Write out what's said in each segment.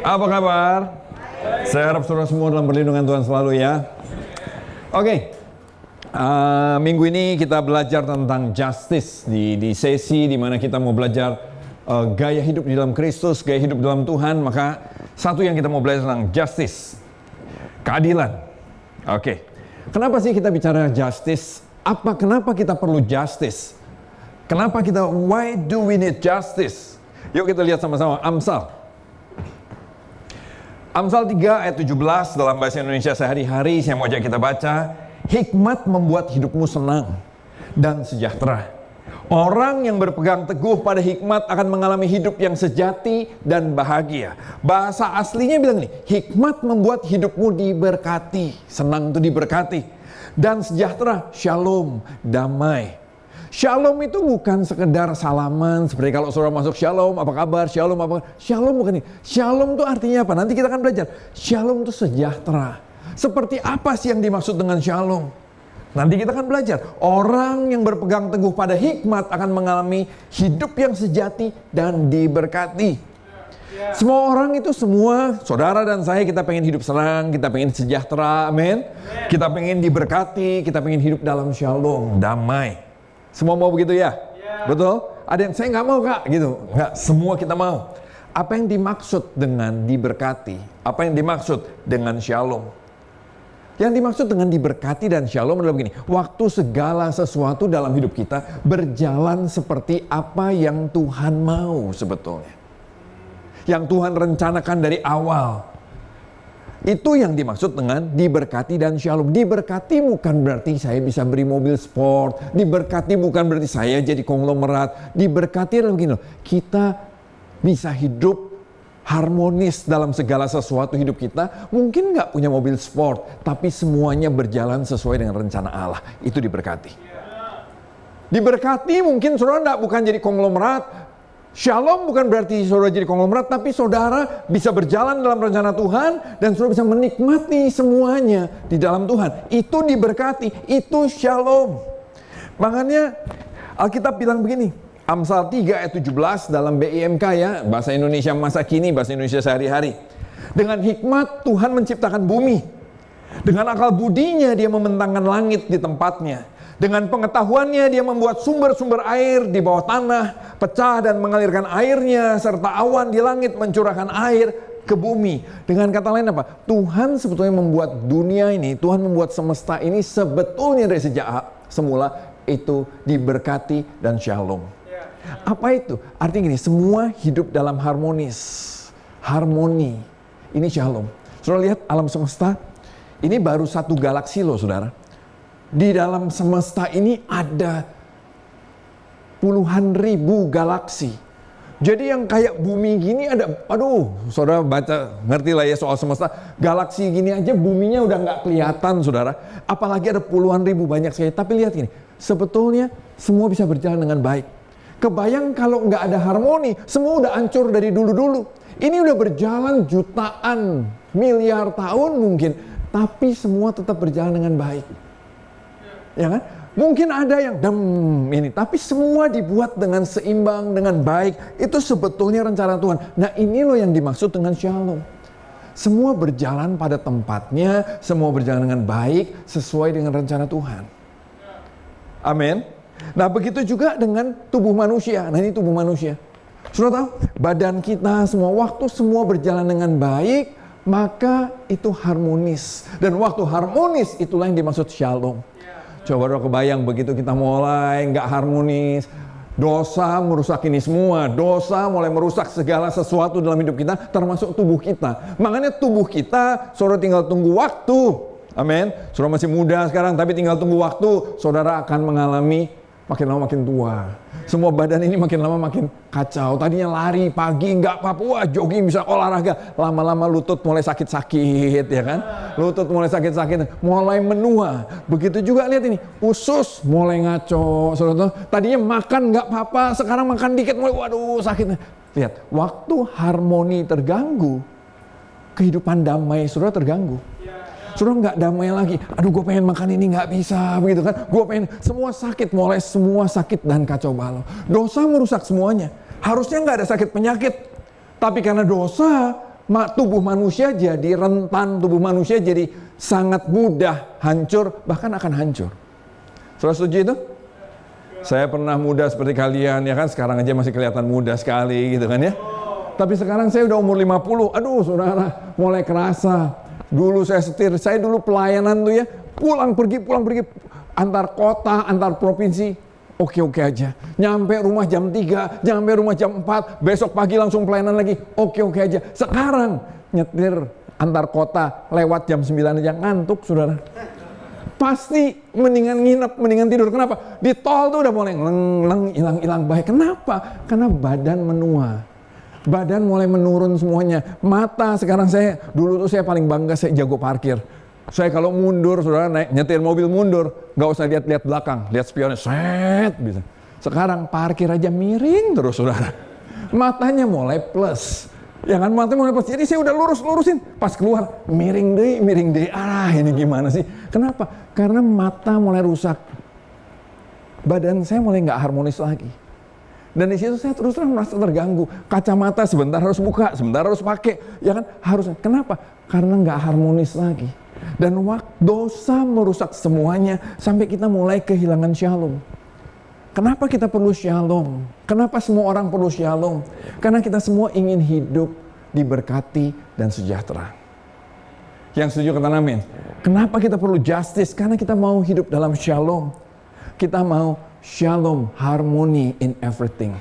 Apa kabar? Saya harap saudara semua dalam perlindungan Tuhan selalu ya. Oke. Minggu ini kita belajar tentang justice di sesi di mana kita mau belajar gaya hidup di dalam Kristus, gaya hidup dalam Tuhan. Maka satu yang kita mau belajar tentang justice, keadilan. Oke. Kenapa sih kita bicara justice? Kenapa kita perlu justice? Why do we need justice? Yuk kita lihat sama-sama Amsal 3 ayat 17 dalam bahasa Indonesia sehari-hari. Saya mau ajak kita baca. Hikmat membuat hidupmu senang dan sejahtera. Orang yang berpegang teguh pada hikmat akan mengalami hidup yang sejati dan bahagia. Bahasa aslinya bilang nih, hikmat membuat hidupmu diberkati. Senang itu diberkati. Dan sejahtera, shalom, damai. Shalom itu bukan sekedar salaman, seperti kalau saudara masuk shalom, apa kabar, shalom, apa shalom bukan ini. Shalom itu artinya apa? Nanti kita akan belajar. Shalom itu sejahtera. Seperti apa sih yang dimaksud dengan shalom? Nanti kita akan belajar. Orang yang berpegang teguh pada hikmat akan mengalami hidup yang sejati dan diberkati. Semua orang itu saudara dan saya, kita pengen hidup senang, kita pengen sejahtera, amin. Kita pengen diberkati, kita pengen hidup dalam shalom, damai. Semua mau begitu ya? Betul? Ada yang saya nggak mau kak, gitu. Nggak, semua kita mau. Apa yang dimaksud dengan diberkati? Apa yang dimaksud dengan shalom? Yang dimaksud dengan diberkati dan shalom adalah begini. Waktu segala sesuatu dalam hidup kita berjalan seperti apa yang Tuhan mau sebetulnya. Yang Tuhan rencanakan dari awal. Itu yang dimaksud dengan diberkati dan shalom. Diberkati bukan berarti saya bisa beri mobil sport. Diberkati bukan berarti saya jadi konglomerat. Diberkati adalah begini, kita bisa hidup harmonis dalam segala sesuatu hidup kita. Mungkin nggak punya mobil sport, tapi semuanya berjalan sesuai dengan rencana Allah. Itu diberkati. Diberkati mungkin saudara bukan jadi konglomerat. Shalom bukan berarti saudara jadi konglomerat, tapi saudara bisa berjalan dalam rencana Tuhan dan saudara bisa menikmati semuanya di dalam Tuhan. Itu diberkati, itu shalom. Makanya Alkitab bilang begini, Amsal 3 ayat 17 dalam BIMK ya, bahasa Indonesia masa kini, bahasa Indonesia sehari-hari. Dengan hikmat Tuhan menciptakan bumi. Dengan akal budinya dia membentangkan langit di tempatnya. Dengan pengetahuannya dia membuat sumber-sumber air di bawah tanah, pecah dan mengalirkan airnya, serta awan di langit mencurahkan air ke bumi. Dengan kata lain apa? Tuhan sebetulnya membuat dunia ini, Tuhan membuat semesta ini sebetulnya dari sejak semula itu diberkati dan shalom. Apa itu? Artinya gini, semua hidup dalam harmoni. Ini shalom. Saudara lihat alam semesta, ini baru satu galaksi loh saudara. Di dalam semesta ini ada puluhan ribu galaksi. Jadi yang kayak bumi gini ada, saudara baca, ngerti lah ya soal semesta. Galaksi gini aja buminya udah nggak kelihatan saudara. Apalagi ada puluhan ribu, banyak sekali. Tapi lihat gini, sebetulnya semua bisa berjalan dengan baik. Kebayang kalau nggak ada harmoni, semua udah hancur dari dulu-dulu. Ini udah berjalan jutaan, miliar tahun mungkin. Tapi semua tetap berjalan dengan baik. Ya kan? Mungkin ada yang ini, tapi semua dibuat dengan seimbang, dengan baik. Itu sebetulnya rencana Tuhan. Nah ini loh yang dimaksud dengan shalom. Semua berjalan pada tempatnya, semua berjalan dengan baik, sesuai dengan rencana Tuhan. Amin. Nah begitu juga dengan tubuh manusia. Nah ini tubuh manusia. Sudah tahu? Badan kita, semua waktu semua berjalan dengan baik, maka itu harmonis. Dan waktu harmonis itulah yang dimaksud shalom. Coba kebayang begitu kita mulai nggak harmonis, dosa merusak ini semua, dosa mulai merusak segala sesuatu dalam hidup kita, termasuk tubuh kita. Makanya tubuh kita, saudara tinggal tunggu waktu, amin. Saudara masih muda sekarang, tapi tinggal tunggu waktu, saudara akan mengalami makin lama makin tua. Semua badan ini makin lama makin kacau. Tadinya lari pagi nggak apa-apa, wah jogging bisa olahraga. Lama-lama lutut mulai sakit-sakit, ya kan? Lutut mulai sakit-sakit, mulai menua. Begitu juga lihat ini, usus mulai ngaco. Saudara, tadinya makan nggak apa-apa, sekarang makan dikit mulai, waduh sakitnya. Lihat, waktu harmoni terganggu, kehidupan damai saudara terganggu. Saudara nggak damai lagi. Aduh, gue pengen makan ini nggak bisa, begitu kan? Gue pengen, semua sakit, mulai semua sakit dan kacau balau. Dosa merusak semuanya. Harusnya nggak ada sakit penyakit, tapi karena dosa tubuh manusia jadi rentan, tubuh manusia jadi sangat mudah hancur, bahkan akan hancur. Saudara setuju itu? Saya pernah muda seperti kalian, ya kan, sekarang aja masih kelihatan muda sekali gitu kan ya. Tapi sekarang saya udah umur 50, aduh saudara, mulai kerasa. Dulu saya setir, saya dulu pelayanan tuh ya, pulang pergi, antar kota, antar provinsi, oke aja. Nyampe rumah jam 3, nyampe rumah jam 4, besok pagi langsung pelayanan lagi, oke aja. Sekarang nyetir antar kota lewat jam 9 aja ngantuk saudara. Pasti mendingan nginep, mendingan tidur. Kenapa? Di tol tuh udah mulai hilang baik. Kenapa? Karena badan menua. Badan mulai menurun semuanya. Mata sekarang dulu tuh saya paling bangga saya jago parkir. Saya kalau mundur, saudara nyetir mobil mundur, nggak usah lihat-lihat belakang, lihat spionnya, set bisa. Sekarang parkir aja miring terus saudara. Matanya mulai plus. Ya kan, matanya mulai plus. Jadi saya udah lurusin. Pas keluar, miring deh. Ah, ini gimana sih? Kenapa? Karena mata mulai rusak. Badan saya mulai nggak harmonis lagi. Dan di situ saya terus terang merasa terganggu. Kacamata sebentar harus buka, sebentar harus pakai. Ya kan, harusnya. Kenapa? Karena nggak harmonis lagi. Dan dosa merusak semuanya sampai kita mulai kehilangan shalom. Kenapa kita perlu shalom? Kenapa semua orang perlu shalom? Karena kita semua ingin hidup diberkati dan sejahtera. Yang setuju katakan amin. Kenapa kita perlu justice? Karena kita mau hidup dalam shalom. Kita mau shalom, harmony in everything.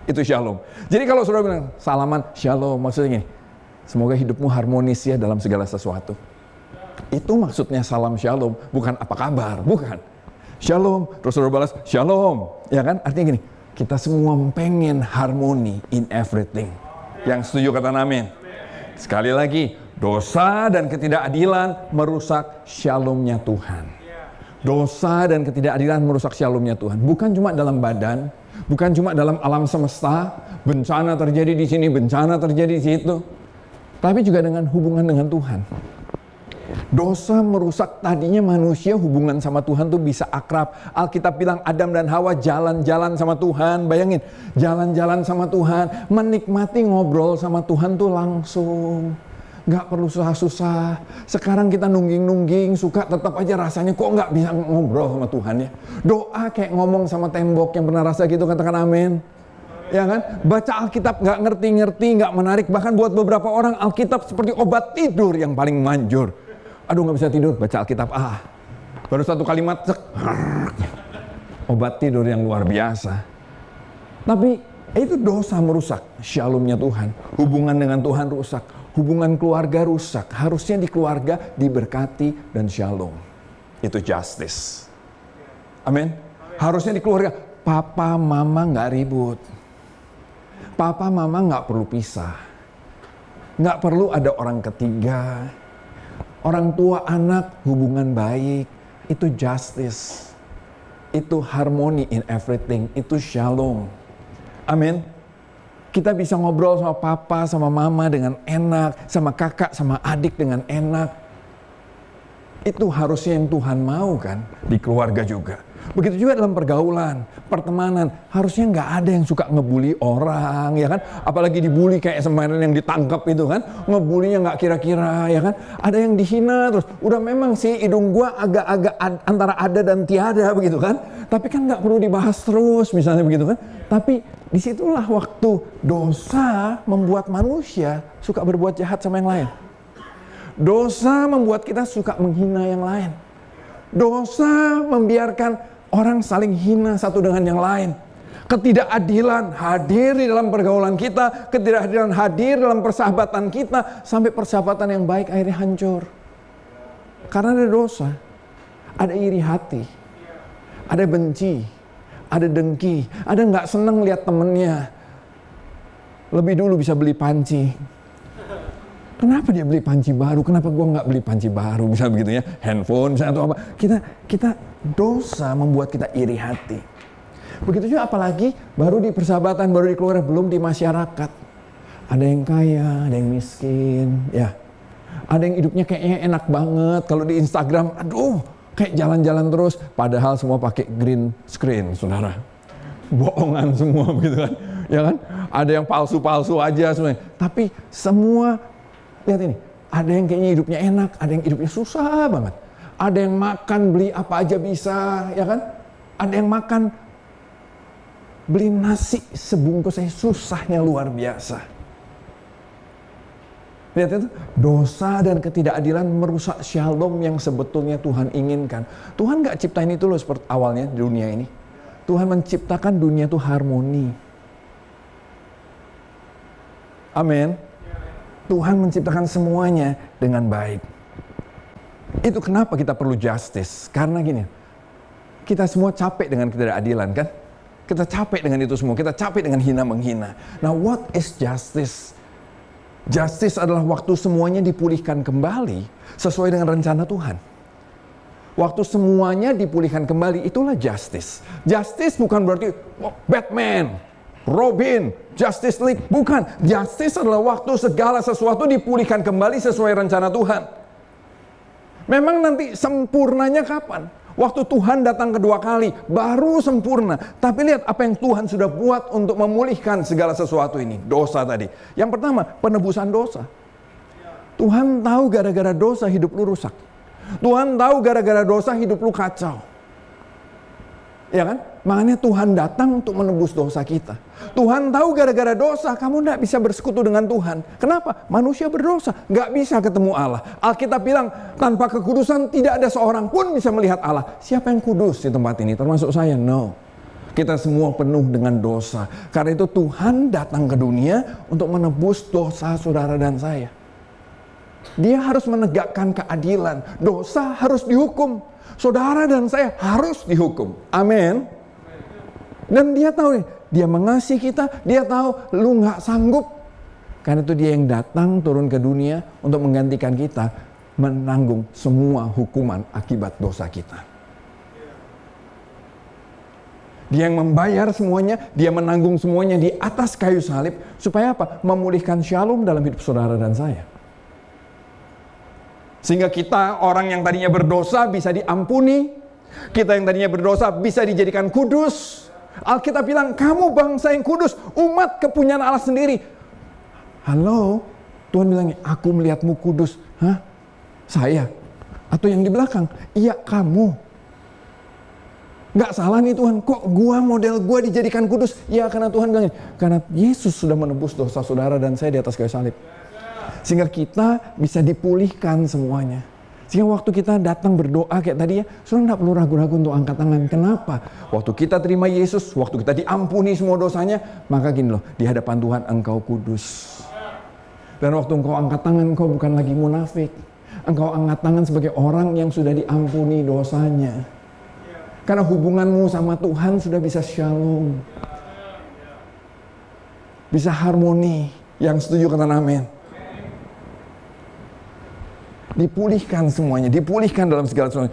Itu shalom. Jadi kalau saudara bilang salaman shalom, maksudnya gini, semoga hidupmu harmonis ya dalam segala sesuatu. Itu maksudnya salam shalom, bukan apa kabar, bukan. Shalom, terus saudara balas shalom, ya kan? Artinya gini, kita semua pengen harmoni in everything. Yang setuju kata amin. Sekali lagi, dosa dan ketidakadilan merusak shalomnya Tuhan. Dosa dan ketidakadilan merusak shalomnya Tuhan. Bukan cuma dalam badan, bukan cuma dalam alam semesta, bencana terjadi di sini, bencana terjadi di situ, tapi juga dengan hubungan dengan Tuhan. Dosa merusak tadinya manusia hubungan sama Tuhan tuh bisa akrab. Alkitab bilang Adam dan Hawa jalan-jalan sama Tuhan. Bayangin, jalan-jalan sama Tuhan, menikmati ngobrol sama Tuhan tuh langsung. Nggak perlu susah-susah. Sekarang kita nungging-nungging, suka tetap aja rasanya kok nggak bisa ngobrol sama Tuhan ya. Doa kayak ngomong sama tembok, yang pernah rasa gitu katakan amin. Ya kan? Baca Alkitab nggak ngerti-ngerti, nggak menarik. Bahkan buat beberapa orang Alkitab seperti obat tidur yang paling manjur. Aduh nggak bisa tidur, baca Alkitab. Baru satu kalimat, obat tidur yang luar biasa. Tapi itu dosa merusak shalomnya Tuhan. Hubungan dengan Tuhan rusak. Hubungan keluarga rusak. Harusnya di keluarga diberkati dan shalom. Itu justice. Amin. Harusnya di keluarga, papa mama nggak ribut. Papa mama nggak perlu pisah. Nggak perlu ada orang ketiga. Orang tua anak hubungan baik. Itu justice. Itu harmony in everything. Itu shalom. Amin. Kita bisa ngobrol sama papa, sama mama dengan enak. Sama kakak, sama adik dengan enak. Itu harusnya yang Tuhan mau kan. Di keluarga juga. Begitu juga dalam pergaulan, pertemanan. Harusnya nggak ada yang suka ngebully orang, ya kan? Apalagi dibully kayak kemarin yang ditangkap itu kan. Ngebulinya nggak kira-kira, ya kan? Ada yang dihina terus. Udah memang sih hidung gua agak-agak antara ada dan tiada begitu kan. Tapi kan nggak perlu dibahas terus misalnya begitu kan. Tapi disitulah waktu dosa membuat manusia suka berbuat jahat sama yang lain. Dosa membuat kita suka menghina yang lain. Dosa membiarkan orang saling hina satu dengan yang lain. Ketidakadilan hadir di dalam pergaulan kita, ketidakadilan hadir dalam persahabatan kita, sampai persahabatan yang baik akhirnya hancur. Karena ada dosa, ada iri hati, ada benci, ada dengki, ada nggak seneng lihat temennya lebih dulu bisa beli panci. Kenapa dia beli panci baru? Kenapa gua nggak beli panci baru? Bisa begitu ya, handphone, misalnya atau apa? Kita dosa membuat kita iri hati. Begitu juga apalagi baru di persahabatan, baru di keluarga, belum di masyarakat. Ada yang kaya, ada yang miskin, ya. Ada yang hidupnya kayaknya enak banget. Kalau di Instagram, aduh, kayak jalan-jalan terus. Padahal semua pakai green screen, saudara. Bohongan semua begitu kan. Ya kan? Ada yang palsu-palsu aja semuanya. Tapi semua Lihat ini, ada yang kayaknya hidupnya enak, ada yang hidupnya susah banget. Ada yang makan, beli apa aja bisa, ya kan? Ada yang makan, beli nasi sebungkus aja susahnya luar biasa. Lihat itu, dosa dan ketidakadilan merusak shalom yang sebetulnya Tuhan inginkan. Tuhan gak ciptain itu loh seperti awalnya di dunia ini. Tuhan menciptakan dunia itu harmoni. Amin. Tuhan menciptakan semuanya dengan baik. Itu kenapa kita perlu justice. Karena gini, kita semua capek dengan ketidakadilan kan? Kita capek dengan itu semua. Kita capek dengan hina-menghina. Nah, what is justice? Justice adalah waktu semuanya dipulihkan kembali sesuai dengan rencana Tuhan. Waktu semuanya dipulihkan kembali, itulah justice. Justice bukan berarti Batman, Robin, Justice League. Bukan. Justice adalah waktu segala sesuatu dipulihkan kembali sesuai rencana Tuhan. Memang nanti sempurnanya kapan? Waktu Tuhan datang kedua kali, baru sempurna. Tapi lihat apa yang Tuhan sudah buat untuk memulihkan segala sesuatu ini. Dosa tadi. Yang pertama, penebusan dosa. Tuhan tahu gara-gara dosa hidup lu rusak. Tuhan tahu gara-gara dosa hidup lu kacau. Ya kan? Makanya Tuhan datang untuk menebus dosa kita. Tuhan tahu gara-gara dosa kamu tidak bisa bersekutu dengan Tuhan. Kenapa? Manusia berdosa, nggak bisa ketemu Allah. Alkitab bilang tanpa kekudusan tidak ada seorang pun bisa melihat Allah. Siapa yang kudus di tempat ini? Termasuk saya? No. Kita semua penuh dengan dosa. Karena itu Tuhan datang ke dunia untuk menebus dosa saudara dan saya. Dia harus menegakkan keadilan. Dosa harus dihukum. Saudara dan saya harus dihukum. Amin. Dan dia tahu nih, dia mengasihi kita, dia tahu lu nggak sanggup. Karena itu dia yang datang turun ke dunia untuk menggantikan kita menanggung semua hukuman akibat dosa kita. Dia yang membayar semuanya, dia menanggung semuanya di atas kayu salib. Supaya apa? Memulihkan shalom dalam hidup saudara dan saya. Sehingga kita, orang yang tadinya berdosa bisa diampuni. Kita yang tadinya berdosa bisa dijadikan kudus. Alkitab bilang, kamu bangsa yang kudus, umat kepunyaan Allah sendiri. Halo, Tuhan bilang, aku melihatmu kudus. Hah? Saya? Atau yang di belakang? Iya, kamu. Nggak salah nih Tuhan, kok model gua dijadikan kudus? Ya karena Tuhan bilang, karena Yesus sudah menebus dosa saudara dan saya di atas kayu salib. Sehingga kita bisa dipulihkan semuanya. Sehingga waktu kita datang berdoa kayak tadi ya, saudara nggak perlu ragu-ragu untuk angkat tangan. Kenapa? Waktu kita terima Yesus, waktu kita diampuni semua dosanya, maka gini loh, di hadapan Tuhan engkau kudus. Dan waktu engkau angkat tangan, engkau bukan lagi munafik. Engkau angkat tangan sebagai orang yang sudah diampuni dosanya. Karena hubunganmu sama Tuhan sudah bisa shalom. Bisa harmoni. Yang setuju kata amin. Dipulihkan semuanya, dipulihkan dalam segala sesuatu.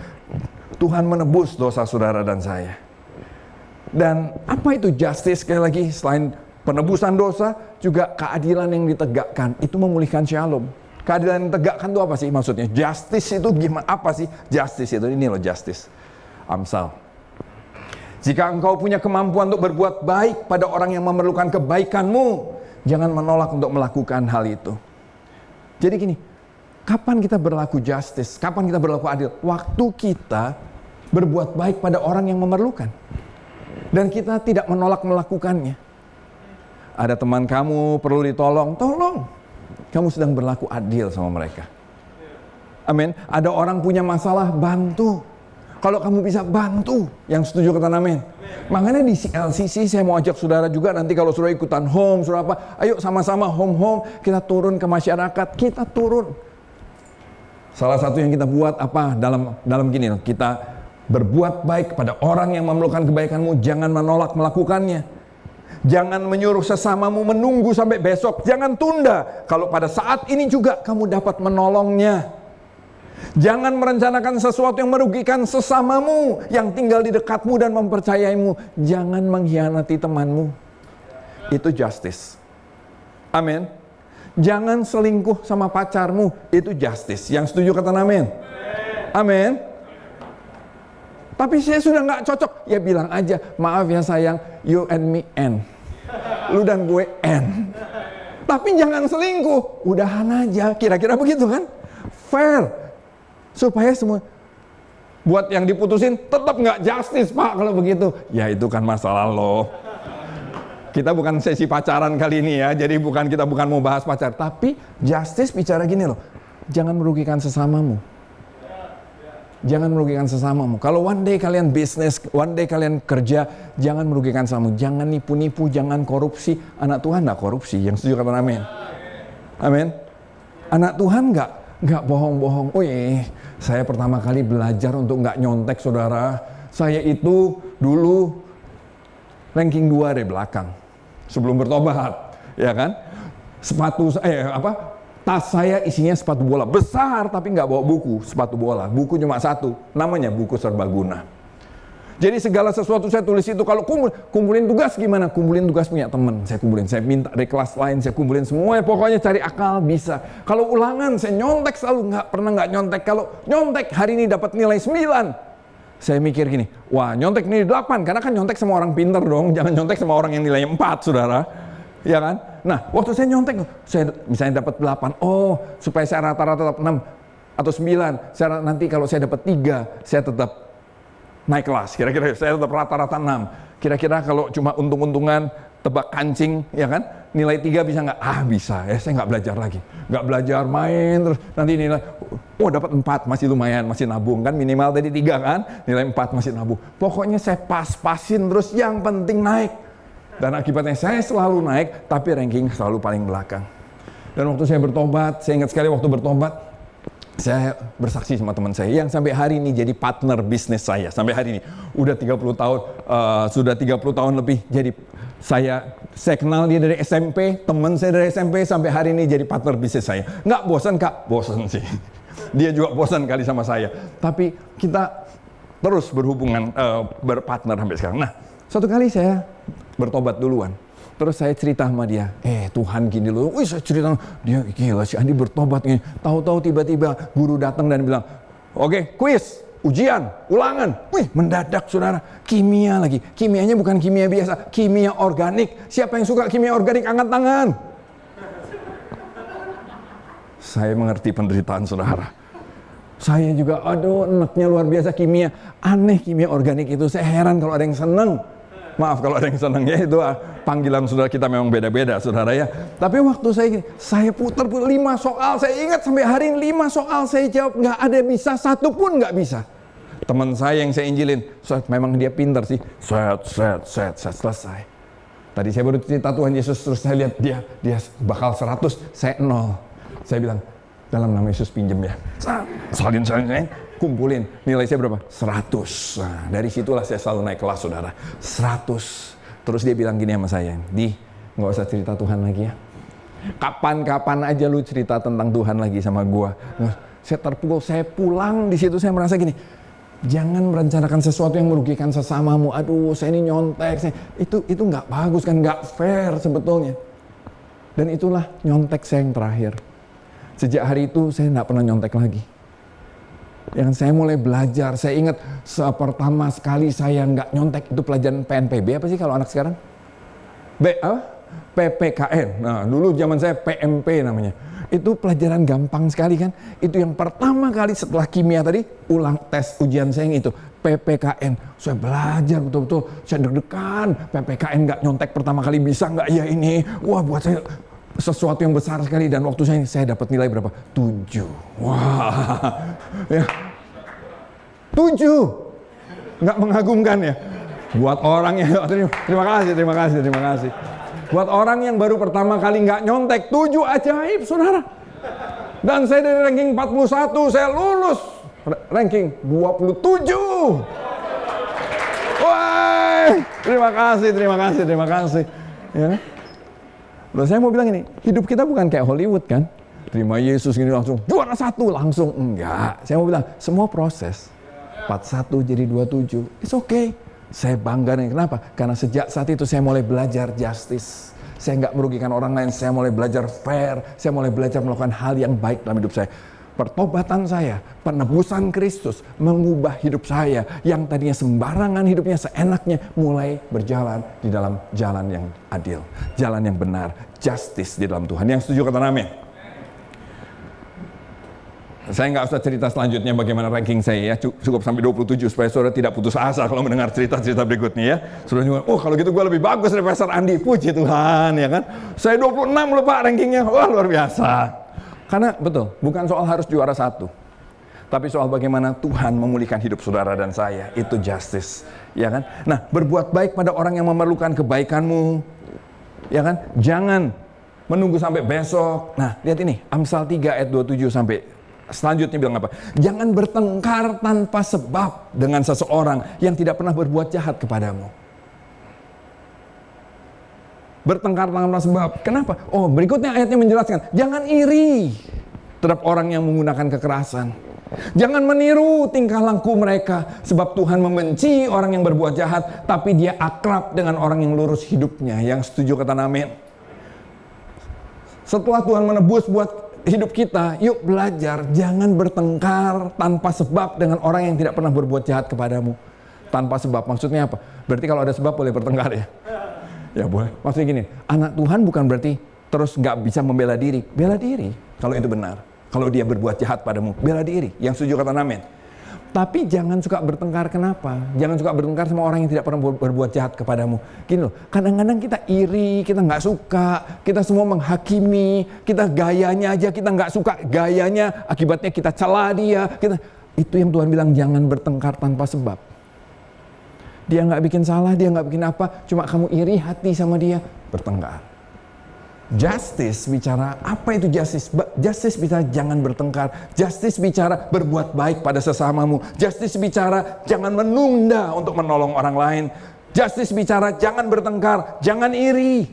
Tuhan menebus dosa saudara dan saya. Dan apa itu justice? Sekali lagi, selain penebusan dosa, juga keadilan yang ditegakkan. Itu memulihkan shalom. Keadilan yang ditegakkan itu apa sih maksudnya? Justice itu gimana? Apa sih justice itu? Ini loh justice. Amsal. Jika engkau punya kemampuan untuk berbuat baik pada orang yang memerlukan kebaikanmu, jangan menolak untuk melakukan hal itu. Jadi gini, kapan kita berlaku justice? Kapan kita berlaku adil? Waktu kita berbuat baik pada orang yang memerlukan. Dan kita tidak menolak melakukannya. Ada teman kamu perlu ditolong, tolong. Kamu sedang berlaku adil sama mereka. Amin. Ada orang punya masalah, bantu. Kalau kamu bisa bantu, yang setuju kata amin. Makanya di LCC saya mau ajak saudara juga nanti kalau saudara ikutan home, saudara apa, ayo sama-sama home, kita turun ke masyarakat, kita turun. Salah satu yang kita buat apa dalam gini loh, kita berbuat baik kepada orang yang memerlukan kebaikanmu, jangan menolak melakukannya. Jangan menyuruh sesamamu menunggu sampai besok, jangan tunda. Kalau pada saat ini juga kamu dapat menolongnya. Jangan merencanakan sesuatu yang merugikan sesamamu yang tinggal di dekatmu dan mempercayaimu. Jangan mengkhianati temanmu. Itu justice. Amin. Jangan selingkuh sama pacarmu. Itu justice. Yang setuju kata amin. Amin. Tapi saya sudah nggak cocok. Ya bilang aja, maaf ya sayang, you and me end. Lu dan gue end. Tapi jangan selingkuh, udahan aja. Kira-kira begitu kan? Fair. Supaya semua, buat yang diputusin tetap nggak justice Pak kalau begitu. Ya itu kan masalah lo. Kita bukan sesi pacaran kali ini ya, jadi kita bukan mau bahas pacar. Tapi justice bicara gini loh, jangan merugikan sesamamu. Jangan merugikan sesamamu. Kalau one day kalian bisnis, one day kalian kerja, jangan merugikan sesamamu. Jangan nipu-nipu, jangan korupsi. Anak Tuhan nggak korupsi, yang setuju kata amin. Amin. Anak Tuhan nggak bohong-bohong. Oh saya pertama kali belajar untuk nggak nyontek saudara. Saya itu dulu ranking 2 dari belakang. Sebelum bertobat, ya kan? Tas saya isinya sepatu bola besar, tapi nggak bawa buku sepatu bola. Buku cuma satu, namanya buku serbaguna. Jadi segala sesuatu saya tulis itu. Kalau kumpulin tugas gimana? Kumpulin tugas punya teman, saya kumpulin. Saya minta dari kelas lain, saya kumpulin semuanya. Pokoknya cari akal bisa. Kalau ulangan, saya nyontek selalu, nggak pernah nggak nyontek. Kalau nyontek hari ini dapat nilai 9. Saya mikir gini, wah nyontek nilai 8, karena kan nyontek sama orang pinter dong, jangan nyontek sama orang yang nilai 4, saudara. Ya kan? Nah, waktu saya nyontek, saya misalnya dapat 8, supaya saya rata-rata tetap 6 atau 9, nanti kalau saya dapat 3, saya tetap naik kelas, kira-kira saya tetap rata-rata 6. Kira-kira kalau cuma untung-untungan, tebak kancing, ya kan? Nilai 3 bisa nggak? Bisa, saya nggak belajar lagi. Nggak belajar, main, terus nanti nilai, dapat 4, masih lumayan, masih nabung kan, minimal tadi 3 kan, nilai 4 masih nabung. Pokoknya saya pas-pasin terus, yang penting naik. Dan akibatnya saya selalu naik, tapi ranking selalu paling belakang. Dan waktu saya bertobat, saya ingat sekali waktu bertobat, saya bersaksi sama teman saya yang sampai hari ini jadi partner bisnis saya. Sampai hari ini, udah 30 tahun, sudah 30 tahun lebih jadi saya kenal dia dari SMP, teman saya dari SMP, sampai hari ini jadi partner bisnis saya. Nggak bosan Kak? Bosan sih. Dia juga bosan kali sama saya. Tapi kita terus berhubungan, berpartner sampai sekarang. Nah, suatu kali saya bertobat duluan. Terus saya cerita sama dia, Tuhan gini loh. Saya cerita, dia gila si Andi bertobat nih. Tahu-tahu tiba-tiba guru datang dan bilang, oke, kuis, ujian, ulangan. Mendadak saudara, kimia lagi. Kimianya bukan kimia biasa, kimia organik. Siapa yang suka kimia organik, angkat tangan. Saya mengerti penderitaan saudara. Saya juga, enaknya luar biasa kimia. Aneh kimia organik itu, saya heran kalau ada yang seneng. Maaf kalau ada yang seneng ya, itu panggilan saudara kita memang beda-beda saudara ya. Tapi waktu saya putar 5 soal, saya ingat sampai hari ini 5 soal saya jawab, nggak ada bisa, satu pun nggak bisa. Teman saya yang saya injilin, memang dia pintar sih, selesai. Tadi saya baru cerita Tuhan Yesus, terus saya lihat dia bakal 100, saya 0. Saya bilang, dalam nama Yesus pinjem ya. Salin, kumpulin. Nilai saya berapa? 100. Nah, dari situlah saya selalu naik kelas, saudara. 100. Terus dia bilang gini sama saya, nggak usah cerita Tuhan lagi ya. Kapan-kapan aja lu cerita tentang Tuhan lagi sama gua. Nah, saya terpukul, saya pulang di situ saya merasa gini, jangan merencanakan sesuatu yang merugikan sesamamu. Saya ini nyontek. Itu nggak bagus kan, nggak fair sebetulnya. Dan itulah nyontek saya yang terakhir. Sejak hari itu saya nggak pernah nyontek lagi. Yang saya mulai belajar, saya ingat pertama sekali saya nggak nyontek itu pelajaran PNPB, apa sih kalau anak sekarang? PPKN. Nah, dulu zaman saya PMP namanya. Itu pelajaran gampang sekali kan. Itu yang pertama kali setelah kimia tadi, ulang tes ujian saya yang itu. PPKN. Saya belajar betul-betul. Saya deg-degan. PPKN nggak nyontek pertama kali bisa nggak ya ini. Wah, buat saya sesuatu yang besar sekali. Dan waktu saya dapat nilai berapa? 7. Wah. Ya. 7. Nggak mengagumkan ya. Buat orang yang, terima kasih. Buat orang yang baru pertama kali nggak nyontek, 7 ajaib, saudara. Dan saya dari ranking 41, saya lulus ranking 27. Wah, terima kasih. Ya. Loh, saya mau bilang ini, hidup kita bukan kayak Hollywood kan? Terima Yesus gini langsung juara 1 langsung, enggak. Saya mau bilang semua proses. 41 jadi 27, it's okay. Saya bangga nih, kenapa? Karena sejak saat itu saya mulai belajar justice. Saya nggak merugikan orang lain, saya mulai belajar fair, saya mulai belajar melakukan hal yang baik dalam hidup saya. pertobatan saya, penebusan Kristus mengubah hidup saya yang tadinya sembarangan hidupnya, seenaknya, mulai berjalan di dalam jalan yang adil, jalan yang benar, justice di dalam Tuhan. Yang setuju kata amin. Saya nggak usah cerita selanjutnya bagaimana ranking saya ya, cukup sampai 27 supaya saudara tidak putus asa kalau mendengar cerita-cerita berikutnya ya. Saudara juga, oh kalau gitu gue lebih bagus dari Pastor Andi, puji Tuhan ya kan. Saya 26 loh Pak rankingnya, wah luar biasa. Karena betul, bukan soal harus juara satu, tapi soal bagaimana Tuhan memulihkan hidup saudara dan saya, itu justice, ya kan? Nah, berbuat baik pada orang yang memerlukan kebaikanmu, ya kan? Jangan menunggu sampai besok. Nah, lihat ini, Amsal 3 ayat 27 sampai selanjutnya bilang apa? Jangan bertengkar tanpa sebab dengan seseorang yang tidak pernah berbuat jahat kepadamu. Bertengkar tanpa sebab. Kenapa? Oh, berikutnya ayatnya menjelaskan, jangan iri terhadap orang yang menggunakan kekerasan. Jangan meniru tingkah laku mereka, sebab Tuhan membenci orang yang berbuat jahat, tapi Dia akrab dengan orang yang lurus hidupnya. Yang setuju kata amin. Setelah Tuhan menebus buat hidup kita, yuk belajar jangan bertengkar tanpa sebab dengan orang yang tidak pernah berbuat jahat kepadamu. Tanpa sebab maksudnya apa? Berarti kalau ada sebab boleh bertengkar ya? Ya boleh. Maksudnya gini, anak Tuhan bukan berarti terus nggak bisa membela diri. Bela diri kalau itu benar. Kalau dia berbuat jahat padamu, bela diri. Yang setuju kata amin. Tapi jangan suka bertengkar. Kenapa? Jangan suka bertengkar sama orang yang tidak pernah berbuat jahat kepadamu. Gini loh, kadang-kadang kita iri, kita nggak suka, kita semua menghakimi, kita gayanya aja, kita nggak suka gayanya, akibatnya kita cela dia. Itu yang Tuhan bilang, jangan bertengkar tanpa sebab. Dia nggak bikin salah, dia nggak bikin apa, cuma kamu iri hati sama dia, bertengkar. Justice bicara, apa itu justice? Justice bicara jangan bertengkar. Justice bicara berbuat baik pada sesamamu. Justice bicara jangan menunda untuk menolong orang lain. Justice bicara jangan bertengkar, jangan iri.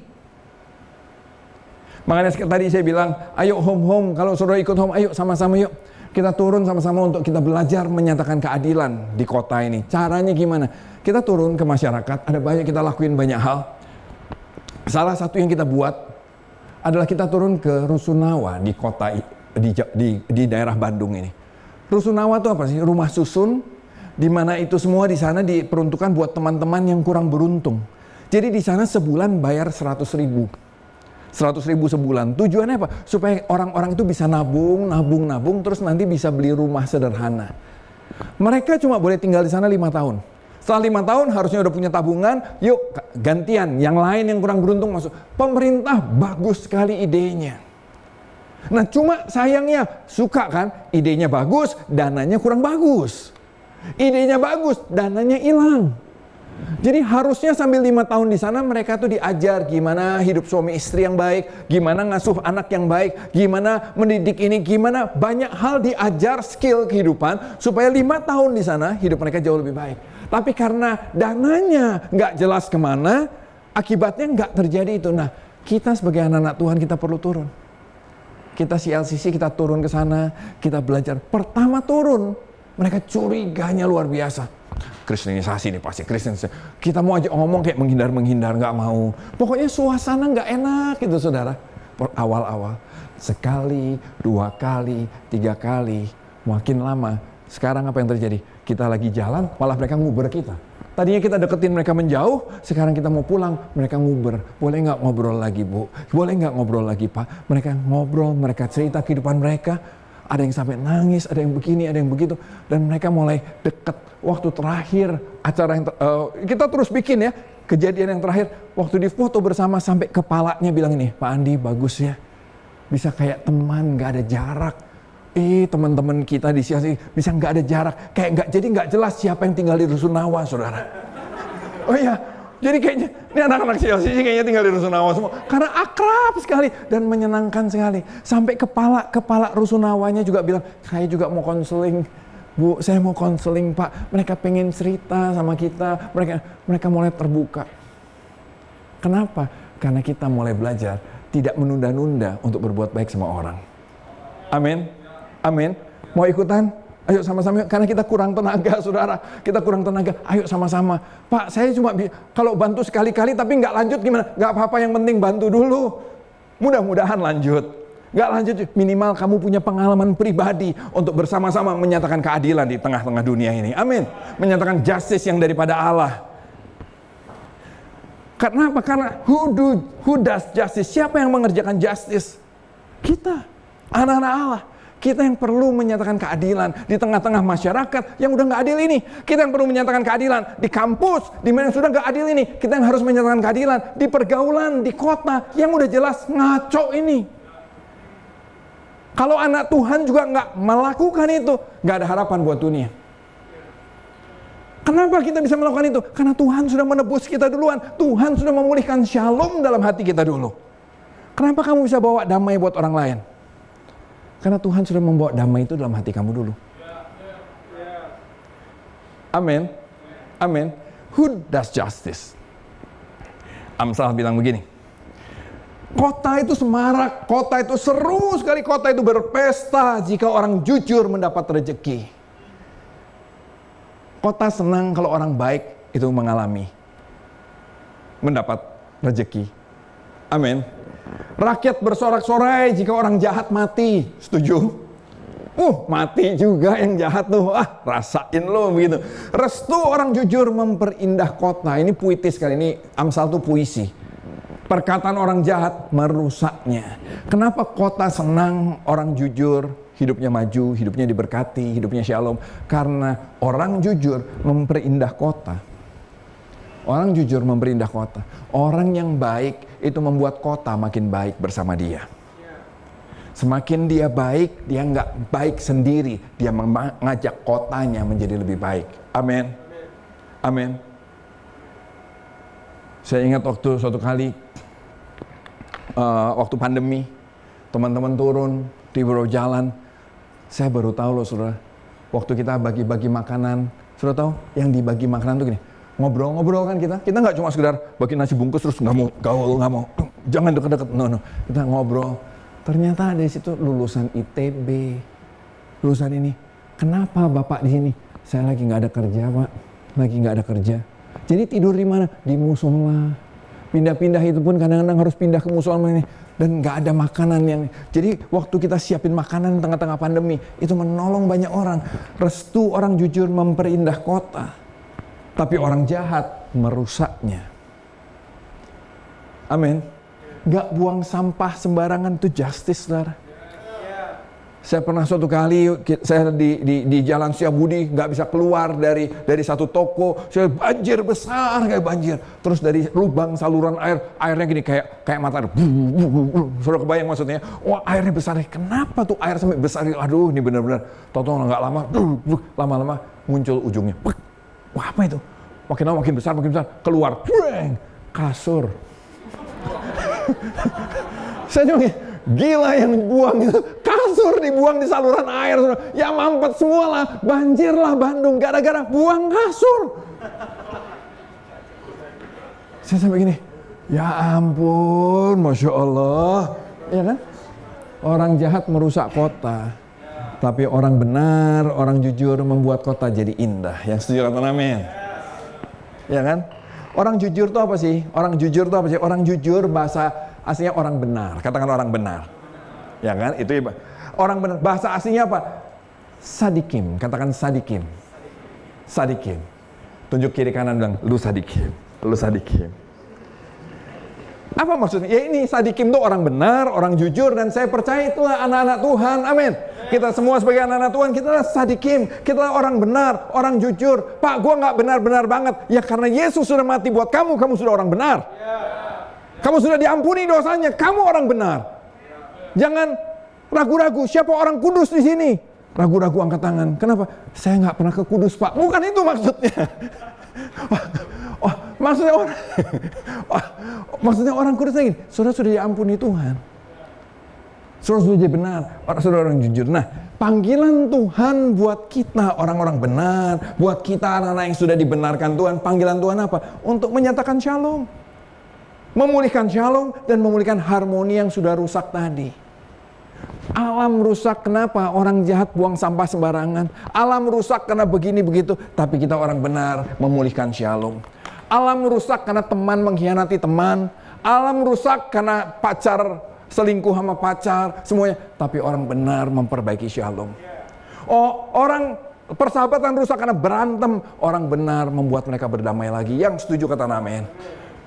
Makanya tadi saya bilang, ayo home, kalau saudara ikut home, ayo sama-sama yuk. Kita turun sama-sama untuk kita belajar menyatakan keadilan di kota ini. Caranya gimana? Kita turun ke masyarakat, ada banyak kita lakuin banyak hal. Salah satu yang kita buat adalah kita turun ke Rusunawa di kota di daerah Bandung ini. Rusunawa itu apa sih? Rumah susun, di mana itu semua di sana diperuntukkan buat teman-teman yang kurang beruntung. Jadi di sana sebulan bayar 100.000 sebulan. Tujuannya apa? Supaya orang-orang itu bisa nabung, terus nanti bisa beli rumah sederhana. Mereka cuma boleh tinggal di sana 5 tahun. Setelah 5 tahun harusnya udah punya tabungan, yuk gantian, yang lain yang kurang beruntung masuk. Pemerintah bagus sekali idenya. Nah cuma sayangnya, suka kan, idenya bagus, dananya kurang bagus. Idenya bagus, dananya hilang. Jadi harusnya sambil 5 tahun di sana mereka tuh diajar gimana hidup suami istri yang baik, gimana ngasuh anak yang baik, gimana mendidik ini, gimana banyak hal diajar skill kehidupan supaya 5 tahun di sana hidup mereka jauh lebih baik. Tapi karena dananya nggak jelas kemana, akibatnya nggak terjadi itu. Nah, kita sebagai anak-anak Tuhan kita perlu turun. Kita CLCC kita turun ke sana, kita belajar. Pertama turun, mereka curiganya luar biasa. Kristenisasi nih pasti, Kristenisasi. Kita mau aja ngomong kayak menghindar, nggak mau. Pokoknya suasana nggak enak gitu saudara. Awal-awal, sekali, 2 kali, 3 kali, makin lama. Sekarang apa yang terjadi? Kita lagi jalan, malah mereka nguber kita. Tadinya kita deketin mereka menjauh, sekarang kita mau pulang, mereka nguber. Boleh nggak ngobrol lagi Bu? Boleh nggak ngobrol lagi Pak? Mereka ngobrol, mereka cerita kehidupan mereka. Ada yang sampai nangis, ada yang begini, ada yang begitu. Dan mereka mulai deket. Waktu terakhir, acara yang kita terus bikin ya. Kejadian yang terakhir, waktu difoto bersama sampai kepalanya bilang ini, Pak Andi bagus ya. Bisa kayak teman, nggak ada jarak. Teman-teman kita di sini bisa nggak ada jarak. Jadi nggak jelas siapa yang tinggal di Rusunawa, saudara. Oh iya, jadi kayaknya ini anak-anak CLCC kayaknya tinggal di Rusunawa semua. Karena akrab sekali dan menyenangkan sekali. Sampai kepala Rusunawanya juga bilang, saya juga mau konseling. Bu, saya mau konseling Pak. Mereka pengen cerita sama kita. Mereka mulai terbuka. Kenapa? Karena kita mulai belajar tidak menunda-nunda untuk berbuat baik sama orang. Amin. Amin. Mau ikutan? Ayo sama-sama, karena kita kurang tenaga, saudara. Kita kurang tenaga, ayo sama-sama. Pak, saya cuma kalau bantu sekali-kali tapi nggak lanjut gimana? Nggak apa-apa, yang penting bantu dulu. Mudah-mudahan lanjut. Nggak lanjut, minimal kamu punya pengalaman pribadi untuk bersama-sama menyatakan keadilan di tengah-tengah dunia ini. Amin. Menyatakan justice yang daripada Allah. Karena apa? Karena who does justice? Siapa yang mengerjakan justice? Kita, anak-anak Allah. Kita yang perlu menyatakan keadilan di tengah-tengah masyarakat yang udah nggak adil ini. Kita yang perlu menyatakan keadilan di kampus, di mana yang sudah nggak adil ini. Kita yang harus menyatakan keadilan di pergaulan, di kota yang udah jelas ngaco ini. Kalau anak Tuhan juga nggak melakukan itu, nggak ada harapan buat dunia. Kenapa kita bisa melakukan itu? Karena Tuhan sudah menebus kita duluan. Tuhan sudah memulihkan shalom dalam hati kita dulu. Kenapa kamu bisa bawa damai buat orang lain? Karena Tuhan sudah membawa damai itu dalam hati kamu dulu. Amin. Amin. Who does justice? Amsal bilang begini. Kota itu semarak, kota itu seru sekali, kota itu berpesta jika orang jujur mendapat rezeki. Kota senang kalau orang baik itu mendapat rezeki. Amin. Rakyat bersorak-sorai jika orang jahat mati. Setuju? Mati juga yang jahat tuh. Rasain lo begitu. Restu orang jujur memperindah kota. Ini puitis kali ini. Amsal tuh puisi. Perkataan orang jahat merusaknya. Kenapa kota senang orang jujur? Hidupnya maju, hidupnya diberkati, hidupnya shalom. Karena orang jujur memperindah kota. Orang jujur memperindah kota. Orang yang baik itu membuat kota makin baik bersama dia. Semakin dia baik, dia nggak baik sendiri. Dia mengajak kotanya menjadi lebih baik. Amin. Amin. Saya ingat waktu suatu kali, waktu pandemi, teman-teman turun di bawah jalan. Saya baru tahu loh saudara, waktu kita bagi-bagi makanan, saudara tahu yang dibagi makanan tuh gini. Ngobrol-ngobrol kan kita nggak cuma sekedar bagi nasi bungkus terus nggak mau gaul, nggak mau, jangan deket-deket, no, kita ngobrol. Ternyata dari situ lulusan ITB, lulusan ini. Kenapa bapak di sini? Saya lagi nggak ada kerja pak, lagi nggak ada kerja. Jadi tidur di mana? Di musola. Pindah-pindah itu pun kadang-kadang harus pindah ke musola ini dan nggak ada makanan yang. Jadi waktu kita siapin makanan tengah-tengah pandemi itu menolong banyak orang. Restu orang jujur memperindah kota. Tapi orang jahat merusaknya. Amin. Gak buang sampah sembarangan itu justice, saudara. Saya pernah suatu kali, saya di Jalan Setiabudi gak bisa keluar dari satu toko. Saya banjir besar kayak banjir. Terus dari lubang saluran airnya gini kayak mata air. Saudara kebayang maksudnya? Wah airnya besar. Kenapa tuh air sampai besar? Aduh ini benar-benar. Tau-tau gak lama muncul ujungnya. Wah apa itu? Makin lama makin besar, keluar, kasur. Saya cuma gila yang buang itu, kasur dibuang di saluran air. Ya mampet semua lah, banjir lah Bandung, gara-gara buang kasur. Saya sampai gini, ya ampun, Masya Allah. Ya kan? Orang jahat merusak kota. Tapi orang benar, orang jujur membuat kota jadi indah. Yang setuju kata amin? Ya kan? Orang jujur itu apa sih? Orang jujur itu apa sih? Orang jujur bahasa aslinya orang benar. Katakan orang benar. Ya kan? Itu orang benar. Bahasa aslinya apa? Sadikim. Katakan sadikim. Sadikim. Tunjuk kiri kanan bilang, lu sadikim. Lu sadikim. Apa maksudnya? Ya ini sadikim itu orang benar, orang jujur, dan saya percaya itulah anak-anak Tuhan. Amin. Kita semua sebagai anak-anak Tuhan, kita adalah sadikim, kita adalah orang benar, orang jujur. Pak, gua nggak benar-benar banget. Ya karena Yesus sudah mati buat kamu, kamu sudah orang benar. Kamu sudah diampuni dosanya, kamu orang benar. Jangan ragu-ragu, siapa orang kudus di sini? Ragu-ragu angkat tangan. Kenapa? Saya nggak pernah ke Kudus, Pak. Bukan itu maksudnya. Maksudnya orang kudus lagi. Saudara sudah diampuni Tuhan. Saudara sudah jadi benar. Saudara orang jujur. Nah, panggilan Tuhan buat kita orang-orang benar, buat kita anak-anak yang sudah dibenarkan Tuhan. Panggilan Tuhan apa? Untuk menyatakan shalom, memulihkan shalom dan memulihkan harmoni yang sudah rusak tadi. Alam rusak kenapa? Orang jahat buang sampah sembarangan. Alam rusak karena begini begitu. Tapi kita orang benar memulihkan shalom. Alam rusak karena teman mengkhianati teman. Alam rusak karena pacar selingkuh sama pacar, semuanya. Tapi orang benar memperbaiki shalom. Oh, orang persahabatan rusak karena berantem, orang benar membuat mereka berdamai lagi. Yang setuju kata amin.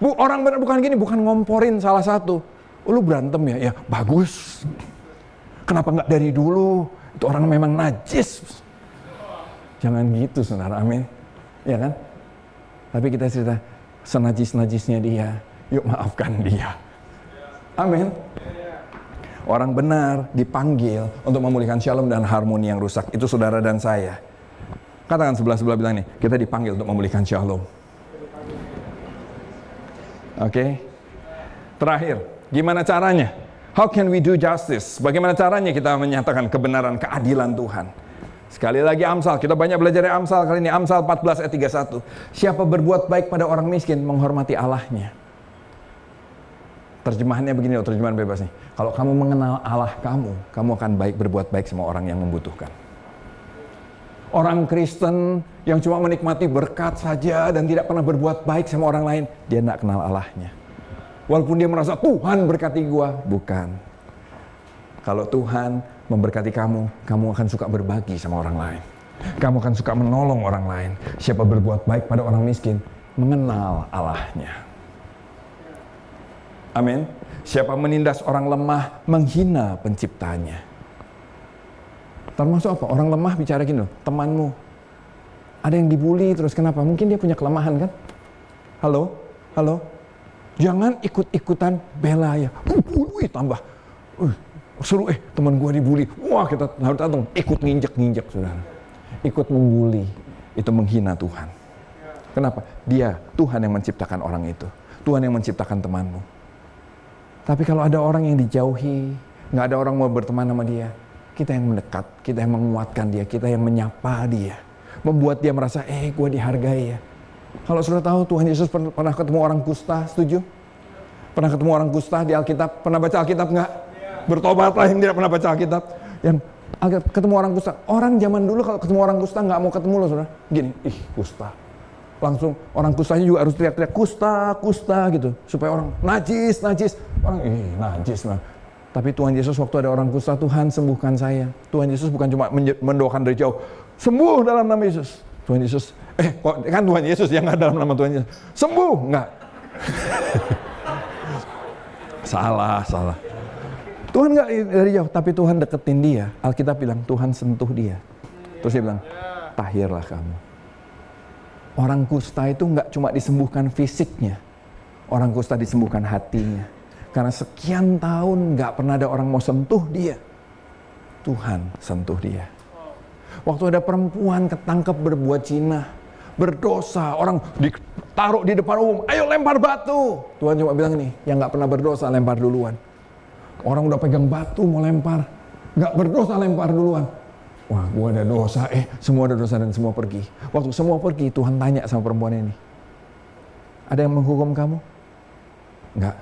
Orang benar bukan gini, bukan ngomporin salah satu. Oh, lu berantem ya? Ya bagus. Kenapa nggak dari dulu? Itu orang memang najis. Jangan gitu, saudara, amin. Ya kan? Tapi kita cerita, senajis-najisnya dia, yuk maafkan dia. Amin. Orang benar dipanggil untuk memulihkan shalom dan harmoni yang rusak. Itu saudara dan saya. Katakan sebelah-sebelah bilang nih, kita dipanggil untuk memulihkan shalom. Oke. Terakhir, gimana caranya? How can we do justice? Bagaimana caranya kita menyatakan kebenaran, keadilan Tuhan? Sekali lagi Amsal, kita banyak belajar dari Amsal kali ini. Amsal 14 ayat 31. Siapa berbuat baik pada orang miskin, menghormati Allahnya. Terjemahannya begini loh, terjemahan bebas nih. Kalau kamu mengenal Allah kamu akan baik berbuat baik sama orang yang membutuhkan. Orang Kristen yang cuma menikmati berkat saja dan tidak pernah berbuat baik sama orang lain, dia tidak kenal Allahnya. Walaupun dia merasa Tuhan berkati gua, bukan. Kalau Tuhan memberkati kamu akan suka berbagi sama orang lain. Kamu akan suka menolong orang lain. Siapa berbuat baik pada orang miskin, mengenal Allahnya. Amin. Siapa menindas orang lemah, menghina penciptanya. Termasuk apa? Orang lemah bicara gini loh, temanmu. Ada yang dibully terus kenapa? Mungkin dia punya kelemahan kan? Halo? Halo? Jangan ikut-ikutan bela ya. Tambah. Seru teman gua dibully. Wah, kita harus datang ikut nginjek-nginjek, saudara. Ikut membuli. Itu menghina Tuhan. Kenapa? Dia, Tuhan yang menciptakan orang itu. Tuhan yang menciptakan temanmu. Tapi kalau ada orang yang dijauhi, nggak ada orang mau berteman sama dia, kita yang mendekat, kita yang menguatkan dia, kita yang menyapa dia, membuat dia merasa, gue dihargai ya. Kalau sudah tahu Tuhan Yesus pernah ketemu orang kusta, setuju? Pernah ketemu orang kusta di Alkitab? Pernah baca Alkitab nggak? Bertobatlah yang tidak pernah baca Alkitab. Yang ketemu orang kusta. Orang zaman dulu kalau ketemu orang kusta nggak mau ketemu loh, saudara. Gini, kusta. Langsung orang kustanya juga harus teriak-teriak kusta, kusta gitu. Supaya orang najis. Orang, najis lah. Tapi Tuhan Yesus waktu ada orang kusta, Tuhan sembuhkan saya. Tuhan Yesus bukan cuma mendoakan dari jauh. Sembuh dalam nama Yesus. Tuhan Yesus, kan Tuhan Yesus yang nggak dalam nama Tuhan Yesus. Sembuh, enggak. Salah. Tuhan nggak dari jauh, tapi Tuhan deketin dia. Alkitab bilang, Tuhan sentuh dia. Terus dia bilang, tahirlah kamu. Orang kusta itu nggak cuma disembuhkan fisiknya. Orang kusta disembuhkan hatinya. Karena sekian tahun nggak pernah ada orang mau sentuh dia. Tuhan sentuh dia. Waktu ada perempuan ketangkep berbuat zina, berdosa, orang ditaruh di depan umum, ayo lempar batu. Tuhan cuma bilang nih, yang nggak pernah berdosa lempar duluan. Orang udah pegang batu mau lempar, nggak berdosa lempar duluan. Wah, gua ada dosa, semua ada dosa dan semua pergi. Waktu semua pergi, Tuhan tanya sama perempuan ini, ada yang menghukum kamu? Enggak.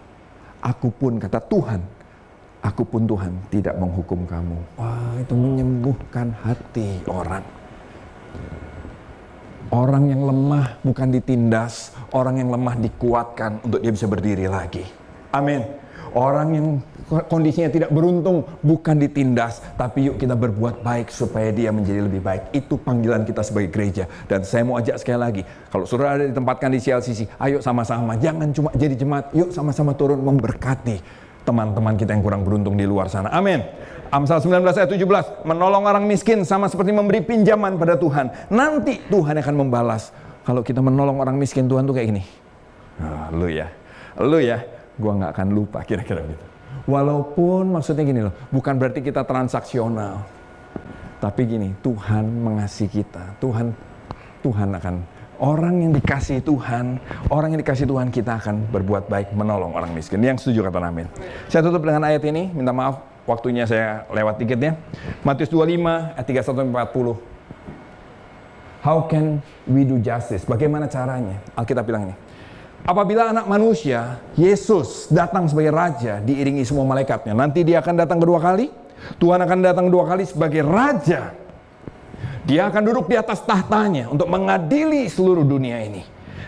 Aku pun, kata Tuhan, aku pun Tuhan tidak menghukum kamu. Wah, itu menyembuhkan hati orang. Orang yang lemah bukan ditindas, orang yang lemah dikuatkan untuk dia bisa berdiri lagi. Amin. Orang yang kondisinya tidak beruntung bukan ditindas, tapi yuk kita berbuat baik supaya dia menjadi lebih baik. Itu panggilan kita sebagai gereja. Dan saya mau ajak sekali lagi, kalau saudara ada ditempatkan di CLCC, ayo sama-sama, jangan cuma jadi jemaat, yuk sama-sama turun memberkati teman-teman kita yang kurang beruntung di luar sana. Amin. Amsal 19 ayat 17, menolong orang miskin sama seperti memberi pinjaman pada Tuhan. Nanti Tuhan akan membalas. Kalau kita menolong orang miskin, Tuhan tuh kayak gini. Lu ya, gua nggak akan lupa, kira-kira gitu. Walaupun maksudnya gini loh, bukan berarti kita transaksional. Tapi gini, Tuhan mengasihi kita. Tuhan akan, orang yang dikasihi Tuhan, kita akan berbuat baik menolong orang miskin. Yang setuju kata amin. Saya tutup dengan ayat ini, minta maaf waktunya saya lewat dikitnya. Matius 25 ayat 31-40. How can we do justice? Bagaimana caranya? Alkitab bilang ini. Apabila anak manusia, Yesus datang sebagai raja, diiringi semua malaikatnya. Nanti dia akan datang kedua kali. Tuhan akan datang kedua kali sebagai raja. Dia akan duduk di atas tahtanya untuk mengadili seluruh dunia ini.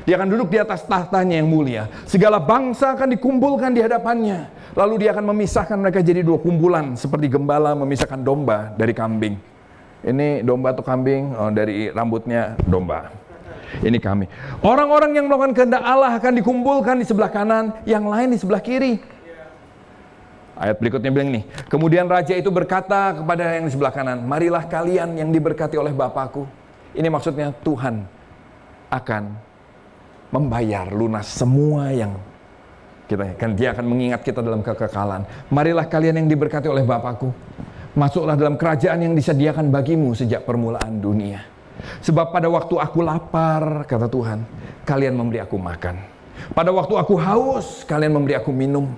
Dia akan duduk di atas tahtanya yang mulia. Segala bangsa akan dikumpulkan di hadapannya. Lalu dia akan memisahkan mereka jadi dua kumpulan. Seperti gembala memisahkan domba dari kambing. Ini domba atau kambing? Oh, dari rambutnya domba. Ini kami. Orang-orang yang melakukan kehendak Allah akan dikumpulkan di sebelah kanan, yang lain di sebelah kiri. Ayat berikutnya bilang nih, kemudian raja itu berkata kepada yang di sebelah kanan, marilah kalian yang diberkati oleh Bapakku. Ini maksudnya Tuhan akan membayar lunas semua yang kita kan, dia akan mengingat kita dalam kekekalan. Marilah kalian yang diberkati oleh Bapakku, masuklah dalam kerajaan yang disediakan bagimu sejak permulaan dunia. Sebab pada waktu aku lapar, kata Tuhan, kalian memberi aku makan. Pada waktu aku haus, kalian memberi aku minum.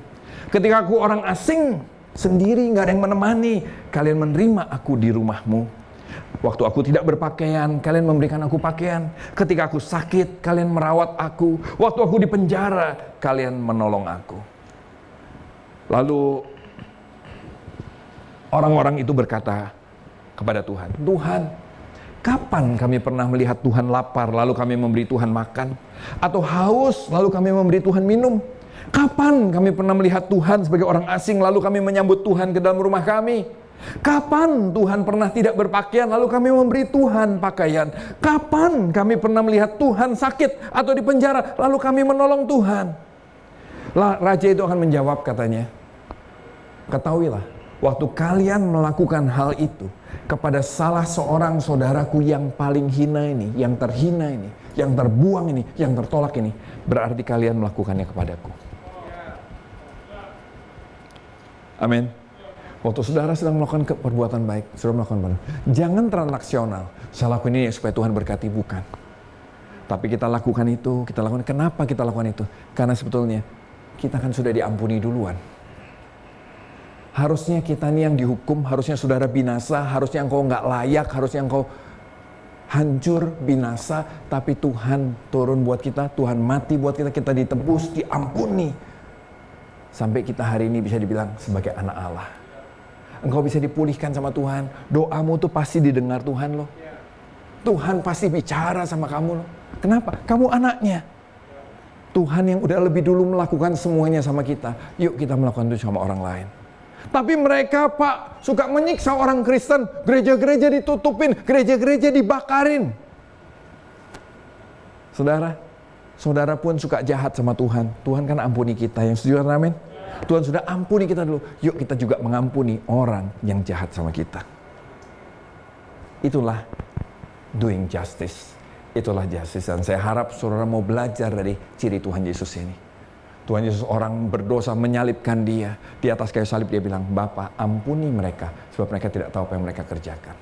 Ketika aku orang asing, sendiri, nggak ada yang menemani, kalian menerima aku di rumahmu. Waktu aku tidak berpakaian, kalian memberikan aku pakaian. Ketika aku sakit, kalian merawat aku. Waktu aku di penjara, kalian menolong aku. Lalu orang-orang itu berkata kepada Tuhan, Tuhan, kapan kami pernah melihat Tuhan lapar, lalu kami memberi Tuhan makan? Atau haus, lalu kami memberi Tuhan minum? Kapan kami pernah melihat Tuhan sebagai orang asing, lalu kami menyambut Tuhan ke dalam rumah kami? Kapan Tuhan pernah tidak berpakaian, lalu kami memberi Tuhan pakaian? Kapan kami pernah melihat Tuhan sakit atau di penjara, lalu kami menolong Tuhan? Raja itu akan menjawab katanya, ketahuilah, waktu kalian melakukan hal itu kepada salah seorang saudaraku yang paling hina ini, yang terhina ini, yang terbuang ini, yang tertolak ini, berarti kalian melakukannya kepadaku. Amin. Waktu saudara sedang melakukan perbuatan baik, saudara melakukan perbuatan, jangan transaksional. Saya lakukan ini supaya Tuhan berkati, bukan. Tapi kita lakukan itu, kita lakukan. Kenapa kita lakukan itu? Karena sebetulnya kita kan sudah diampuni duluan. Harusnya kita nih yang dihukum, harusnya saudara binasa, harusnya engkau nggak layak, harusnya engkau hancur, binasa. Tapi Tuhan turun buat kita, Tuhan mati buat kita, kita ditebus, diampuni. Sampai kita hari ini bisa dibilang sebagai anak Allah. Engkau bisa dipulihkan sama Tuhan. Doamu tuh pasti didengar Tuhan loh. Tuhan pasti bicara sama kamu loh. Kenapa? Kamu anaknya. Tuhan yang udah lebih dulu melakukan semuanya sama kita. Yuk kita melakukan itu sama orang lain. Tapi mereka Pak suka menyiksa orang Kristen. Gereja-gereja ditutupin, gereja-gereja dibakarin. Saudara pun suka jahat sama Tuhan. Tuhan kan ampuni kita. Yang setuju kan amin? Tuhan sudah ampuni kita dulu. Yuk kita juga mengampuni orang yang jahat sama kita. Itulah doing justice. Itulah justice. Dan saya harap saudara mau belajar dari ciri Tuhan Yesus ini. Tuhan Yesus orang berdosa menyalibkan dia. Di atas kayu salib dia bilang, Bapa ampuni mereka. Sebab mereka tidak tahu apa yang mereka kerjakan.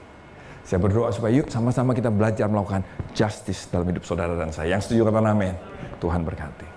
Saya berdoa supaya yuk sama-sama kita belajar melakukan justice dalam hidup saudara dan saya. Yang setuju katakan amin. Tuhan berkati.